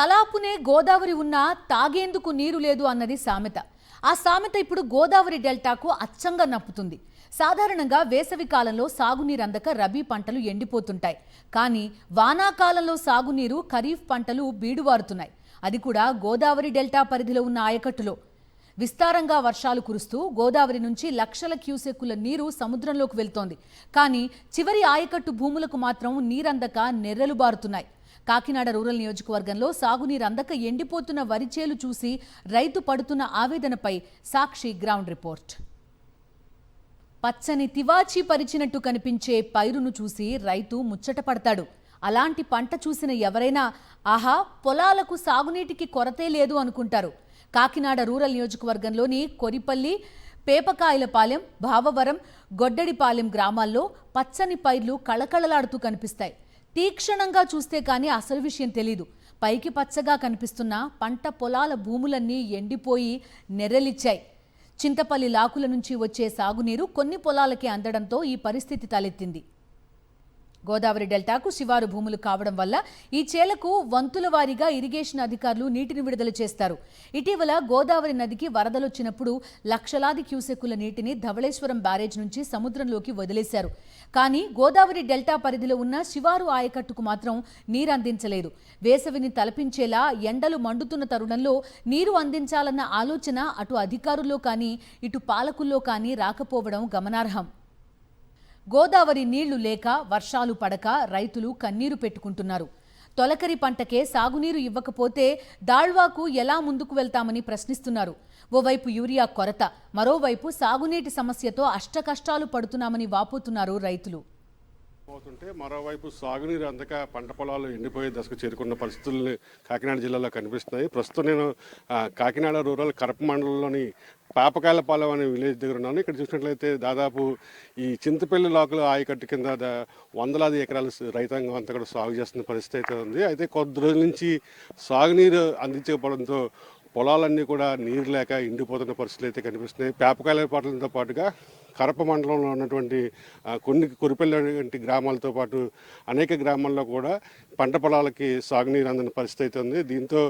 తలాపునే గోదావరి ఉన్నా తాగేందుకు నీరు లేదు అన్నది సామెత. ఆ సామెత ఇప్పుడు గోదావరి డెల్టాకు అచ్చంగా నప్పుతుంది. సాధారణంగా వేసవి కాలంలో సాగునీరు అందక రబీ పంటలు ఎండిపోతుంటాయి. కానీ వానాకాలంలో సాగునీరు ఖరీఫ్ పంటలు బీడువారుతున్నాయి. అది కూడా గోదావరి డెల్టా పరిధిలో ఉన్న ఆయకట్టులో. విస్తారంగా వర్షాలు కురుస్తూ గోదావరి నుంచి లక్షల క్యూసెక్కుల నీరు సముద్రంలోకి వెళ్తోంది. కానీ చివరి ఆయకట్టు భూములకు మాత్రం నీరందక నెర్రెలు బారుతున్నాయి. కాకినాడ రూరల్ నియోజకవర్గంలో సాగునీరు అందక ఎండిపోతున్న వరిచేలు చూసి రైతు పడుతున్న ఆవేదనపై సాక్షి గ్రౌండ్ రిపోర్ట్. పచ్చని తివాచీ పరిచినట్టు కనిపించే పైరును చూసి రైతు ముచ్చట పడతాడు. అలాంటి పంట చూసిన ఎవరైనా ఆహా, పొలాలకు సాగునీటికి కొరతే లేదు అనుకుంటారు. కాకినాడ రూరల్ నియోజకవర్గంలోని కొరిపల్లి, పేపకాయలపాలెం, భావవరం, గొడ్డడిపాలెం గ్రామాల్లో పచ్చని పైర్లు కళకళలాడుతూ కనిపిస్తాయి. తీక్షణంగా చూస్తే కానీ అసలు విషయం తెలీదు. పైకి పచ్చగా కనిపిస్తున్న పంట పొలాల భూములన్నీ ఎండిపోయి నెర్రెలిచ్చాయి. చింతపల్లి లాకుల నుంచి వచ్చే సాగునీరు కొన్ని పొలాలకే అందడంతో ఈ పరిస్థితి తలెత్తింది. గోదావరి డెల్టాకు శివారు భూములు కావడం వల్ల ఈ చేలకు వంతుల వారీగా ఇరిగేషన్ అధికారులు నీటిని విడుదల చేస్తారు. ఇటీవల గోదావరి నదికి వరదలొచ్చినప్పుడు లక్షలాది క్యూసెక్కుల నీటిని ధవళేశ్వరం బ్యారేజ్ నుంచి సముద్రంలోకి వదిలేశారు. కానీ గోదావరి డెల్టా పరిధిలో ఉన్న శివారు ఆయకట్టుకు మాత్రం నీరు అందించలేదు. వేసవిని తలపించేలా ఎండలు మండుతున్న తరుణంలో నీరు అందించాలన్న ఆలోచన అటు అధికారుల్లో కానీ ఇటు పాలకుల్లో కానీ రాకపోవడం గమనార్హం. గోదావరి నీళ్లు లేక, వర్షాలు పడక రైతులు కన్నీరు పెట్టుకుంటున్నారు. తొలకరి పంటకే సాగునీరు ఇవ్వకపోతే దాళ్వాకు ఎలా ముందుకు వెళ్తామని ప్రశ్నిస్తున్నారు. ఓవైపు యూరియా కొరత, మరోవైపు సాగునీటి సమస్యతో అష్టకష్టాలు పడుతున్నామని వాపోతున్నారు రైతులు. మరోవైపు సాగునీరు అందక పంట పొలాలు ఎండిపోయే దశకు చేరుకున్న పరిస్థితులు కాకినాడ జిల్లాలో కనిపిస్తున్నాయి. ప్రస్తుతం నేను కాకినాడ రూరల్ కరప మండలంలోని పాపకాయలపాలెం అనే విలేజ్ దగ్గర ఉన్నాను. ఇక్కడ చూసినట్లయితే దాదాపు ఈ చింతపల్లి లాకుల ఆయకట్టు కింద వందలాది ఎకరాలు రైతాంగం అంతా కూడా సాగు చేస్తున్న పరిస్థితి అయితే ఉంది. అయితే కొద్ది రోజుల నుంచి సాగునీరు అందించకపోవడంతో పొలాలన్నీ కూడా నీరు లేక ఎండిపోతున్న పరిస్థితులు అయితే కనిపిస్తున్నాయి. పేపకాయలపాలెంతో పాటుగా కరప మండలంలో ఉన్నటువంటి కొన్ని కురిపల్లి గ్రామాలతో పాటు అనేక గ్రామాల్లో కూడా పంట పొలాలకి సాగునీరు అందిన పరిస్థితి అయితే ఉంది. దీంతో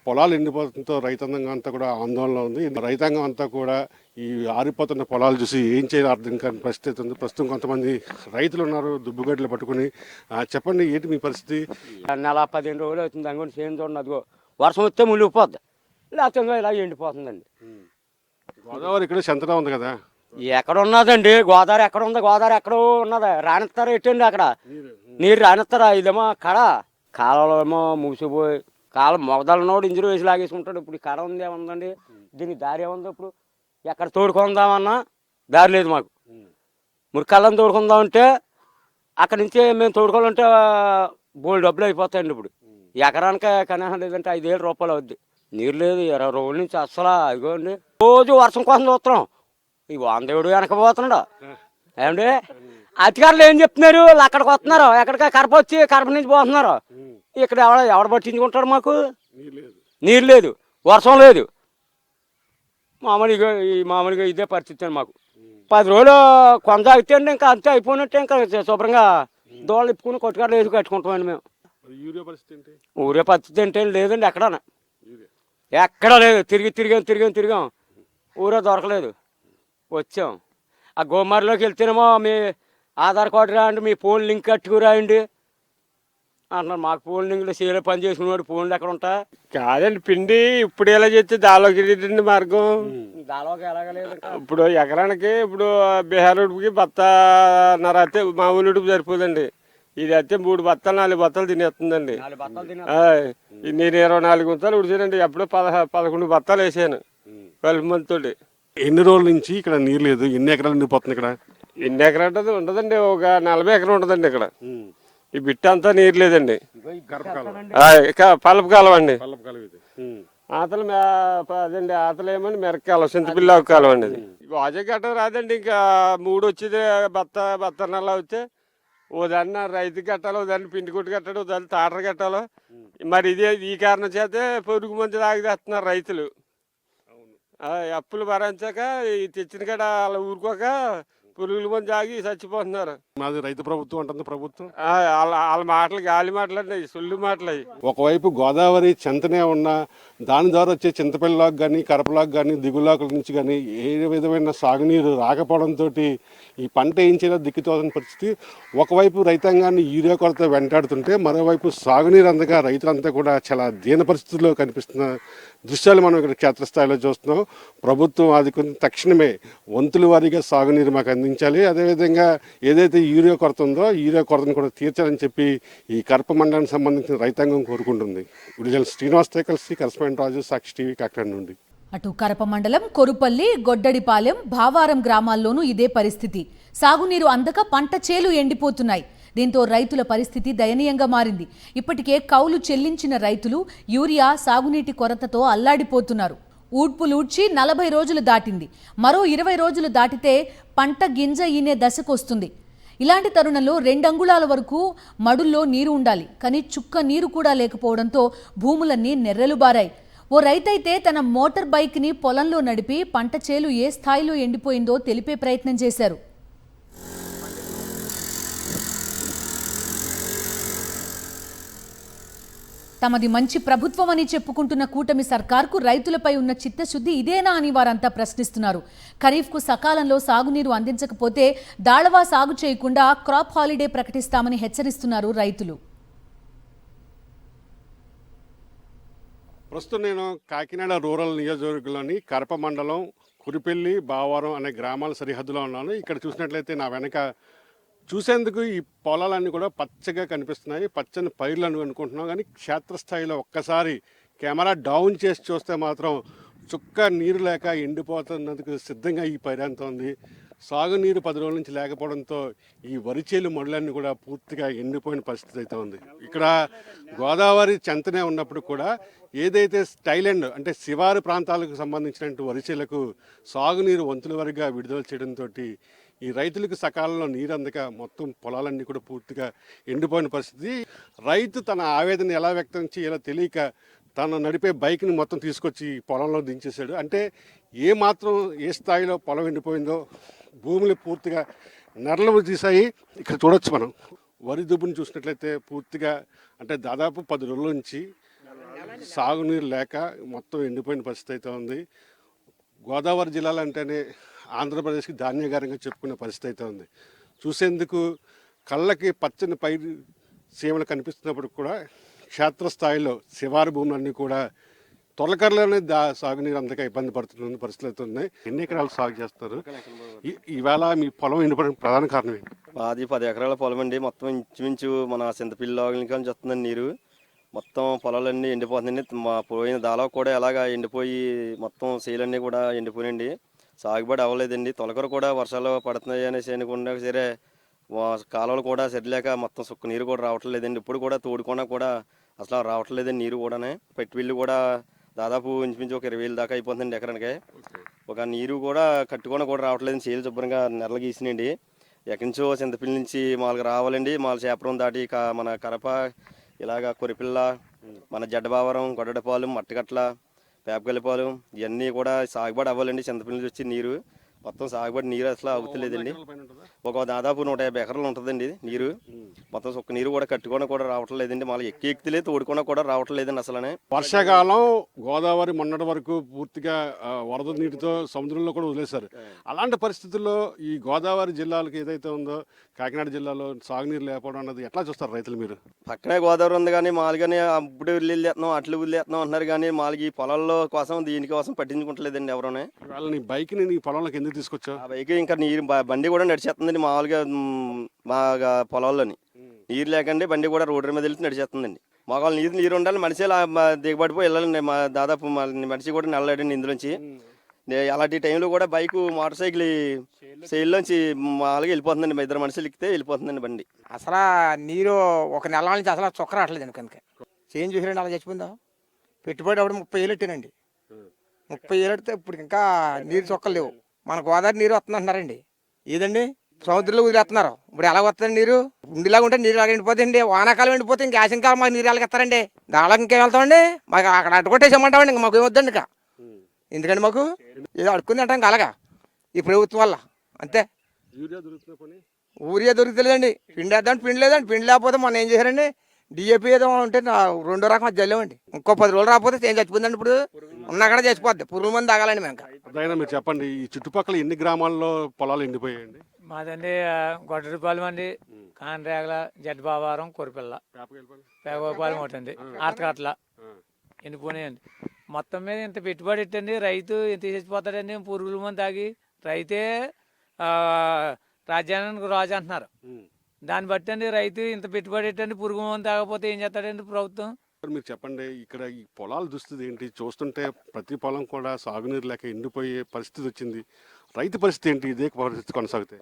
పొలాలు ఎండిపోవడంతో రైతాంగం అంతా కూడా ఆందోళనలో ఉంది. రైతాంగం అంతా కూడా ఈ ఆరిపోతున్న పొలాలు చూసి ఏం చేయాలో అర్థం కాని పరిస్థితి ఉంది. ప్రస్తుతం కొంతమంది రైతులు ఉన్నారు దుబ్బుగడ్డలు పట్టుకుని. చెప్పండి, ఏంటి మీ పరిస్థితి? నెల 15 రోజులు అవుతుంది. అంగడి చేయం చూడండి, అదిగో వర్షం వస్తే మునిగిపోద్ది, లేకపోతే ఇలా ఎండిపోతుందండి. గోదావరి ఇక్కడ సెంతరా ఉంది కదా, ఎక్కడ ఉన్నదండి గోదావరి? ఎక్కడ ఉంది గోదావరి? ఎక్కడో ఉన్నదా? రానిస్తారా ఎట్టండి అక్కడ నీరు రానిస్తారా? ఇదేమో కడ కాలంలో ఏమో మూసిపోయి కాలం మొగదలనోడు ఇంజరీ వేసి లాగేసుకుంటాడు. ఇప్పుడు ఈ కడ ఉంది ఏముందండి? దీనికి దారి ఏముంది? ఇప్పుడు ఎక్కడ తోడుకుందామన్నా దారి లేదు మాకు. మురికల్లం తోడుకుందామంటే అక్కడి నుంచి మేము తోడుకోవాలంటే బోల్డ్ డబ్బులు అయిపోతాయండి. ఇప్పుడు ఎకరానికి కనీసం లేదంటే 5,000 రూపాయలు అవుద్ది. నీరు లేదు 20 రోజుల నుంచి అస్సలు. ఇదిగోండి రోజు వర్షం కోసం చూస్తున్నాం. ఈ వాందేవుడు వెనకపోతున్నాడు ఏమండి. అధికారులు ఏం చెప్తున్నారు? అక్కడికి వస్తున్నారు, ఎక్కడికి కరప వచ్చి కరప నుంచి పోతున్నారు. ఇక్కడ ఎవడ పట్టించుకుంటాడు? మాకు నీరు లేదు, వర్షం లేదు. మామూలుగా ఇదే పరిస్థితి అండి మాకు. 10 రోజులు కొనసాగితే అండి ఇంకా అంతే అయిపోయినట్టే. ఇంకా శుభ్రంగా దోళ్ళు ఇప్పుకుని కొట్టుకాడలు వేసి కట్టుకుంటామండి మేము. ఊరే పరిస్థితి అంటే లేదండి ఎక్కడా లేదు. తిరిగాం ఊరే దొరకలేదు. వచ్చాం ఆ గోమారిలోకి వెళ్తేనేమో మీ ఆధార్ కార్డు రాయండి, మీ ఫోన్ లింక్ కట్టుకురాయండి అంటున్నారు. మాకు ఫోన్ లింక్లో సీలో పని చేసుకునేవాడు ఫోన్లు ఎక్కడ ఉంటా కాదండి. పిండి ఇప్పుడు ఎలా చేస్తే దాలోకి మార్గం దాలోకి ఎలాగలేదు. ఇప్పుడు ఎకరానికి ఇప్పుడు బీహారుడికి బత్తన్నర అయితే మామూలుడికి సరిపోదండి. ఇది అయితే 3 బత్తాలు 4 బత్తాలు తినేస్తుందండి. నేను 24 గుంతలు ఉడిచానండి. ఎప్పుడో 11 బత్తాలు వేసాను కలుపు మందితోటి. ఎన్ని రోజుల నుంచి ఇక్కడ నీరు లేదు? ఎన్ని ఎకరాలు నిండిపోతుంది ఇక్కడ? ఎన్ని ఎకరాలు ఉండదండి, ఒక 40 ఎకరం ఉంటుందండి ఇక్కడ. ఈ బిట్ట అంతా నీరు లేదండి. పలప కాలం అండి. ఆతలు అదండి, ఆతలు ఏమని మెరకాలం, చింతపిల్ల కాలం అండి. అది వాజే కట్టం రాదండి. ఇంకా 3 వచ్చేది బత్తన్నలా వస్తే ఓ దాన్ని రైతు కట్టాలి, ఓ దాన్ని పిండి కొట్టు కట్టాలి, ఓ దాన్ని తాటర కట్టాలి. మరి ఈ కారణం చేతే పొరుగు మంది తాగిస్తున్నారు రైతులు. అప్పులు భరించాక తెచ్చిన కాడ అలా ఊరుకోక పురుగుల మంది ఆగి చచ్చిపోతున్నారు. మాది రైతు ప్రభుత్వం అంటుంది ప్రభుత్వం. వాళ్ళ మాటలు గాలి మాటలండి, సుళ్ళు మాటలు అవి. ఒకవైపు గోదావరి చెంతనే ఉన్న దాని ద్వారా వచ్చే చింతపల్లిలాకు కానీ కరపలాకు కానీ దిగులాకుల నుంచి కానీ ఏ విధమైన సాగునీరు రాకపోవడంతో ఈ పంట ఏం చేయాలో దిక్కుతోచని పరిస్థితి. ఒకవైపు రైతాంగాన్ని యూరియా కొరత వెంటాడుతుంటే మరోవైపు సాగునీరు అందక రైతులంతా కూడా చాలా దీన పరిస్థితుల్లో కనిపిస్తున్న దృశ్యాలు మనం ఇక్కడ క్షేత్రస్థాయిలో చూస్తున్నాం. ప్రభుత్వం అది కొంచెం తక్షణమే వంతుల వారీగా సాగునీరు మాకు అందించాలి. అదేవిధంగా ఏదైతే యూరియా కొరత ఉందో యూరియా కొరతను కూడా తీర్చాలని చెప్పి ఈ కరప మండలానికి సంబంధించిన రైతాంగం కోరుకుంటుంది. విడుదల శ్రీనివాస్తో కలిసి కరస్పాండెంట్ రాజు, సాక్షి టీవీ, కాకినాడ నుండి. అటు కరప మండలం కొరుపల్లి, గొడ్డడిపాలెం, భావారం గ్రామాల్లోనూ ఇదే పరిస్థితి. సాగునీరు అందక పంట చేలు ఎండిపోతున్నాయి. దీంతో రైతుల పరిస్థితి దయనీయంగా మారింది. ఇప్పటికే కౌలు చెల్లించిన రైతులు యూరియా సాగునీటి కొరతతో అల్లాడిపోతున్నారు. ఊడ్పులూడ్చి 40 రోజులు దాటింది. మరో 20 రోజులు దాటితే పంట గింజ ఈనే దశకొస్తుంది. ఇలాంటి తరుణంలో 2 అంగుళాల వరకు మడుల్లో నీరు ఉండాలి. కానీ చుక్క నీరు కూడా లేకపోవడంతో భూములన్నీ నెర్రెలు బారాయి. ఓ రైతైతే తన మోటార్ బైక్ని పొలంలో నడిపి పంట చేలు ఏ స్థాయిలో ఎండిపోయిందో తెలిపే ప్రయత్నం చేశారు. తమది మంచి ప్రభుత్వం అని చెప్పుకుంటున్న కూటమి సర్కార్కు రైతులపై ఉన్న చిత్తశుద్ధి ఇదేనా అని వారంతా ప్రశ్నిస్తున్నారు. ఖరీఫ్కు సకాలంలో సాగునీరు అందించకపోతే దాళవా సాగు చేయకుండా క్రాప్ హాలిడే ప్రకటిస్తామని హెచ్చరిస్తున్నారు రైతులు. ప్రస్తుతం నేను కాకినాడ రూరల్ నియోజకవర్గంలోని కరప మండలం కురిపెల్లి, బావారం అనే గ్రామాల సరిహద్దులో ఉన్నాను. ఇక్కడ చూసినట్లయితే నా వెనక చూసేందుకు ఈ పొలాలన్నీ కూడా పచ్చగా కనిపిస్తున్నాయి. పచ్చని పైర్లు అనుకుంటున్నాం. కానీ క్షేత్రస్థాయిలో ఒక్కసారి కెమెరా డౌన్ చేసి చూస్తే మాత్రం చుక్క నీరు లేక ఎండిపోతున్నందుకు సిద్ధంగా ఈ పైరంతా ఉంది. సాగునీరు 10 రోజుల నుంచి లేకపోవడంతో ఈ వరిచేలు మొదలన్నీ కూడా పూర్తిగా ఎండిపోయిన పరిస్థితి అయితే ఉంది. ఇక్కడ గోదావరి చెంతనే ఉన్నప్పుడు కూడా ఏదైతే స్టైలాండ్ అంటే శివారు ప్రాంతాలకు సంబంధించినటువంటి వరిచేలకు సాగునీరు వంతుల వరకు విడుదల చేయడంతో ఈ రైతులకు సకాలంలో నీరు అందక మొత్తం పొలాలన్నీ కూడా పూర్తిగా ఎండిపోయిన పరిస్థితి. రైతు తన ఆవేదన ఎలా వ్యక్తం చేయాలో తెలియక తను నడిపే బైక్ని మొత్తం తీసుకొచ్చి పొలంలో దించేశాడు. అంటే ఏ స్థాయిలో పొలం ఎండిపోయిందో, భూములు పూర్తిగా నెరలు తీసాయి. ఇక్కడ చూడొచ్చు మనం వరి దుబ్బుని చూసినట్లయితే పూర్తిగా అంటే దాదాపు 10 రోజుల నుంచి సాగునీరు లేక మొత్తం ఎండిపోయిన పరిస్థితి అయితే ఉంది. గోదావరి జిల్లాలు అంటేనే ఆంధ్రప్రదేశ్కి ధాన్యగారంగా చెప్పుకునే పరిస్థితి అయితే ఉంది. చూసేందుకు కళ్ళకి పచ్చని పైరు సీమలు కనిపిస్తున్నప్పుడు కూడా క్షేత్రస్థాయిలో శివారు భూములన్నీ కూడా తొలకరలోనే సాగునీరు అంతగా ఇబ్బంది పడుతున్న పరిస్థితులు అయితే ఉన్నాయి. ఎన్ని ఎకరాలు సాగు చేస్తారు? ఈవేళ మీ పొలం ఎండిపోవడానికి ప్రధాన కారణం ఏంటి? మాది 10 ఎకరాల పొలం అండి. మొత్తం ఇంచుమించు మన చింతపిల్లి నుంచి వస్తుందండి నీరు. మొత్తం పొలాలన్నీ ఎండిపోతుందండి. మా పోయిన దాలో కూడా ఎలాగా ఎండిపోయి మొత్తం సేలన్నీ కూడా ఎండిపోయినండి. సాగుబడి అవ్వలేదండి. తొలకర కూడా వర్షాలు పడుతున్నాయి అనేసి అనుకున్నా సరే కాలువలు కూడా సరిలేక మొత్తం సుక్క నీరు కూడా రావట్లేదండి. ఇప్పుడు కూడా తోడుకున్నా కూడా అసలు రావట్లేదండి నీరు కూడానే. పెట్టుబడులు కూడా దాదాపు ఇంచుమించు ఒక 20,000 దాకా అయిపోతుందండి ఎకరానికి. ఒక నీరు కూడా కట్టుకొని కూడా రావట్లేదండి. చేలు శుభ్రంగా నెరలు గీసినండి. ఎక్కడి నుంచో చింతపిల్లి నుంచి మాకు రావాలండి. మాకు చేపరం దాటి మన కరప, ఇలాగ కొరిపిల్ల, మన జడ్డబావరం, గొడ్డడిపాలెం, మట్టగట్ల, పేపగల్లిపాలెం ఇవన్నీ కూడా సాగుబడి అవ్వాలండి. చింతపిల్లి నుంచి వచ్చి నీరు మొత్తం సాగుబడి నీరు అసలు అవుతలేదండి. ఒక దాదాపు 150 ఎకరాలు ఉంటుందండి నీరు. మొత్తం ఒక్క నీరు కూడా కట్టుకొని కూడా రావట్లేదండి. మళ్ళీ ఎక్కిలే తోడుకొని కూడా రావట్లేదండి అసలనే. వర్షాకాలం గోదావరి మొన్నటి వరకు పూర్తిగా వరద నీటితో సముద్రంలో కూడా వదిలేశారు. అలాంటి పరిస్థితుల్లో ఈ గోదావరి జిల్లాలకు ఏదైతే ఉందో కాకినాడ జిల్లాలో సాగునీరు లేకపోవడం అన్నది ఎట్లా చూస్తారు రైతులు? మీరు పక్కనే గోదావరి ఉంది కానీ మాలుగానే అప్పుడు వదిలేస్తున్నాం అట్లు వదిలేస్తున్నాం అంటున్నారు కానీ మాలకి ఈ పొలాల్లో కోసం దీనికోసం పట్టించుకుంటలేదండి ఎవరోనే. నీ బైక్ని నీ పొలంలోకి ఎందుకు తీసుకొచ్చావు? ఆ బైక్ ఇంకా నీరు బండి కూడా నడిచేస్తుందండి మామూలుగా మా పొలాల్లోని. నీరు లేకండి బండి కూడా రోడ్డు మీద వెళ్తే నడిచేస్తుందండి. మాకు నీరు ఉండాలి. మనిషి దిగబడిపోయి వెళ్ళాలండి. మా దాదాపు మనిషి కూడా నెలలాడండి ఇందులోంచి. అలాంటి టైంలో కూడా బైక్ మోటార్ సైకిల్ సైడ్లోంచి మామూలుగా వెళ్ళిపోతుందండి. మా 2 మనుషులు ఎక్కితే వెళ్ళిపోతుందండి బండి. అసలు నీరు ఒక నెల నుంచి అసలు చొక్క రావట్లేదు కనుక చేంజ్ చూసారండి. అలా చచ్చిపోయిందా పెట్టుబడి అప్పుడు 30,000 పెట్టానండి. 30,000 పెడితే ఇప్పుడు ఇంకా నీరు చొక్కలు లేవు. మన గోదావరి నీరు వస్తుందంటున్నారండి. ఏదండి సముద్రంలో వదిలేస్తున్నారు. ఇప్పుడు ఎలా వస్తుందండి నీరు? ఉండిలాగా ఉంటే నీరు అలాగ ఎండిపోతాయండి. వానాకాలం ఎండిపోతే ఇంకా యాసంకాలం మాకు నీరు ఎలాగెత్తారండి. దాళ్ళకి ఇంకేం వెళ్తామండి? మాకు అక్కడ అడ్డుకొట్టేసామంటామండి. ఇంకా మాకు ఏమొద్దండి. ఇంకా ఎందుకండి మాకు ఏదో అడుక్కుంది అంటాం అలాగా ఈ ప్రభుత్వం వల్ల అంతే. యూరియా దొరుకుతున్న పని ఊరియా దొరుకుతలేదండి. పిండి వేద్దాం పిండి లేదండి. పిండి లేకపోతే మొన్న ఏం చేశారండి, డిఏపి ఏదో ఉంటే రెండో రకం అది జల్లేమండి. ఇంకో 10 రోజులు రాకపోతే ఏం చచ్చిపోతుందండి. ఇప్పుడు ఉన్నా కూడా చచ్చిపోద్ది. పురుగు మంది తాగాలండి మేము. అదైనా మీరు చెప్పండి, ఈ చుట్టుపక్కల ఎన్ని గ్రామాల్లో పొలాలు ఎండిపోయాయండి? మాదండి గొడ్డరిపాలెం అండి, కానరేగల, జడ్బావారం, కొరిపిల్ల, పేగోపాలెం ఒకటి అండి, ఆర్తకట్ల ఎండిపోయినాయండి. మొత్తం మీద ఇంత పెట్టుబడి పెట్టండి, రైతు ఎంత చచ్చిపోతాడండి. పురుగుల మంది తాగి రైతే రాజ్యానికి రాజు అంటున్నారు. దాన్ని బట్టి అండి రైతు ఇంత పెట్టుబడి పెట్టండి, పురుగు మంది తాగకపోతే ఏం చేస్తాడండి ప్రభుత్వం? మీరు చెప్పండి, ఇక్కడ ఈ పొలాల దుస్థితి ఏంటి? చూస్తుంటే ప్రతి పొలం కూడా సాగునీరు లేక ఎండిపోయే పరిస్థితి వచ్చింది. రైతు పరిస్థితి ఏంటి ఇదే పరిస్థితి కొనసాగితే?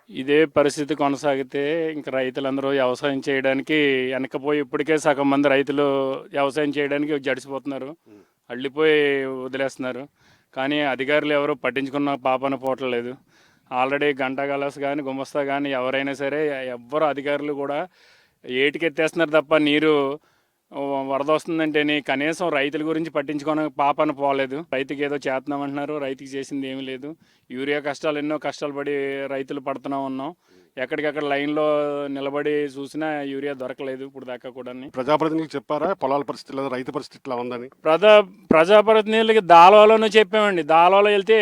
ఇదే పరిస్థితి కొనసాగితే ఇంక రైతులందరూ వ్యవసాయం చేయడానికి వెనకపోయి, ఇప్పటికే సగం మంది రైతులు వ్యవసాయం చేయడానికి జడిసిపోతున్నారు, అల్లిపోయి వదిలేస్తున్నారు. కానీ అధికారులు ఎవరు పట్టించుకున్న పాపన పోవట్లేదు. ఆల్రెడీ గంటా గలాస్ కానీ గుమస్తా కానీ ఎవరైనా సరే ఎవ్వరు అధికారులు కూడా ఏటికి ఎత్తేస్తున్నారు తప్ప నీరు వరద వస్తుందంటేనే కనీసం రైతుల గురించి పట్టించుకోవడం పాపన పోలేదు. రైతుకి ఏదో చేస్తున్నామంటున్నారు, రైతుకి చేసింది ఏమీ లేదు. యూరియా కష్టాలు ఎన్నో కష్టాలు పడి రైతులు పడుతూనే ఉన్నాం. ఎక్కడికక్కడ లైన్లో నిలబడి చూసినా యూరియా దొరకలేదు ఇప్పుడు దాకా కూడా. ప్రజాప్రతినిధులు చెప్పారా పొలాల పరిస్థితి లేదా రైతు పరిస్థితి ఇట్లా ఉందని? ప్రజాప్రతినిధులకి దాలోనే చెప్పామండి. దాలోలో వెళ్తే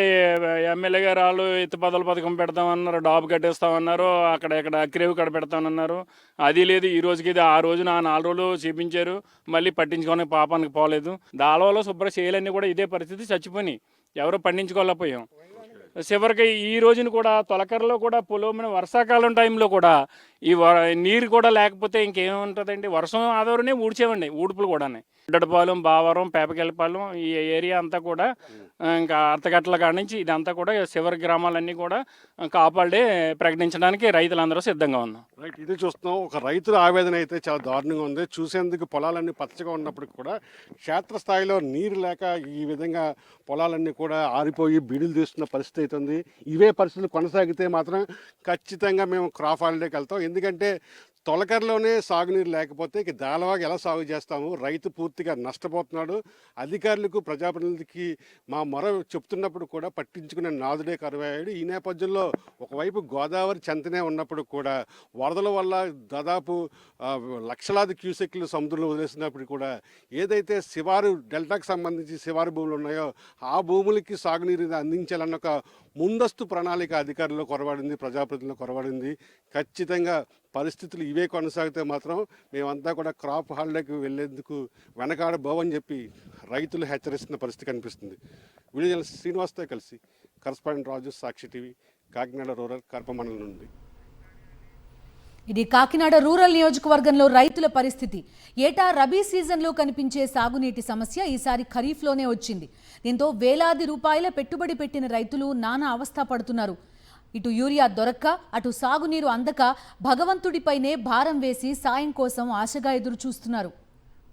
ఎమ్మెల్యే గారు వాళ్ళు ఎత్తుపదల పథకం పెడతామన్నారు, డాబు కట్టేస్తామన్నారు, అక్కడ ఇక్కడ అక్రేవి కడ పెడతామన్నారు. అది లేదు. ఈ రోజుకి ఇది ఆ రోజున 4 రోజులు చూపించారు, మళ్ళీ పట్టించుకోని పాపానికి పోలేదు. దాలోలో శుభ్ర చేయలన్నీ కూడా ఇదే పరిస్థితి, చచ్చిపోయి ఎవరు పండించుకోలేకపోయాం. చివరికి ఈ రోజున కూడా తొలకరలో కూడా పొలం వర్షాకాలం టైంలో కూడా ఈ నీరు కూడా లేకపోతే ఇంకేముంటుందండి. వర్షం ఆధారనే ఊడ్చేవండి, ఊడుపులు కూడా. గుడ్డపాలెం, బావరం, పేపకెళ్ళపాలెం ఈ ఏరియా అంతా కూడా ఇంకా అర్తగట్ల కాడ నుంచి ఇదంతా కూడా చివరి గ్రామాలన్నీ కూడా కాపాడే ప్రకటించడానికి రైతులందరూ సిద్ధంగా ఉన్నాం. రైట్, ఇది చూస్తున్నాం. ఒక రైతుల ఆవేదన అయితే చాలా దారుణంగా ఉంది. చూసేందుకు పొలాలన్నీ పచ్చగా ఉన్నప్పటికీ కూడా క్షేత్రస్థాయిలో నీరు లేక ఈ విధంగా పొలాలన్నీ కూడా ఆరిపోయి బీడులు తీస్తున్న పరిస్థితి అవుతుంది. ఇవే పరిస్థితులు కొనసాగితే మాత్రం ఖచ్చితంగా మేము క్రాప్ హాలిడేకి వెళ్తాం. ఎందుకంటే తొలకరలోనే సాగునీరు లేకపోతే ఇక దాలవాగా ఎలా సాగు చేస్తాము? రైతు పూర్తిగా నష్టపోతున్నాడు. అధికారులకు ప్రజాప్రతినిధులకి మా మొర చెప్తున్నప్పుడు కూడా పట్టించుకునే నాదుడే కరువయ్యాడు. ఈ నేపథ్యంలో ఒకవైపు గోదావరి చెంతనే ఉన్నప్పుడు కూడా వరదల వల్ల దాదాపు లక్షలాది క్యూసెక్లు సముద్రంలో వదిలేసినప్పుడు కూడా ఏదైతే శివారు డెల్టాకు సంబంధించి శివారు భూములు ఉన్నాయో ఆ భూములకి సాగునీరు అందించాలన్న ఒక ముందస్తు ప్రణాళిక అధికారుల్లో కొరబడింది, ప్రజాప్రతినిధుల్లో కొరబడింది. ఖచ్చితంగా పరిస్థితులు ఇవే కొనసాగితే మాత్రం మేమంతా కూడా క్రాప్ హాలిడేకి వెళ్లేందుకు వెనకాడబోవని చెప్పి రైతులు హెచ్చరిస్తున్న పరిస్థితి కనిపిస్తుంది. వీడియో శ్రీనివాస్తో కలిసి కరస్పాండెంట్ రాజు, సాక్షి టీవీ, కాకినాడ రూరల్ కడప మండలం నుండి. ఇది కాకినాడ రూరల్ నియోజకవర్గంలో రైతుల పరిస్థితి. ఏటా రబీ సీజన్లో కనిపించే సాగునీటి సమస్య ఈసారి ఖరీఫ్లోనే వచ్చింది. దీంతో వేలాది రూపాయల పెట్టుబడి పెట్టిన రైతులు నానా అవస్థ పడుతున్నారు. ఇటు యూరియా దొరక్క, అటు సాగునీరు అందక భగవంతుడిపైనే భారం వేసి సాయం కోసం ఆశగా ఎదురు చూస్తున్నారు.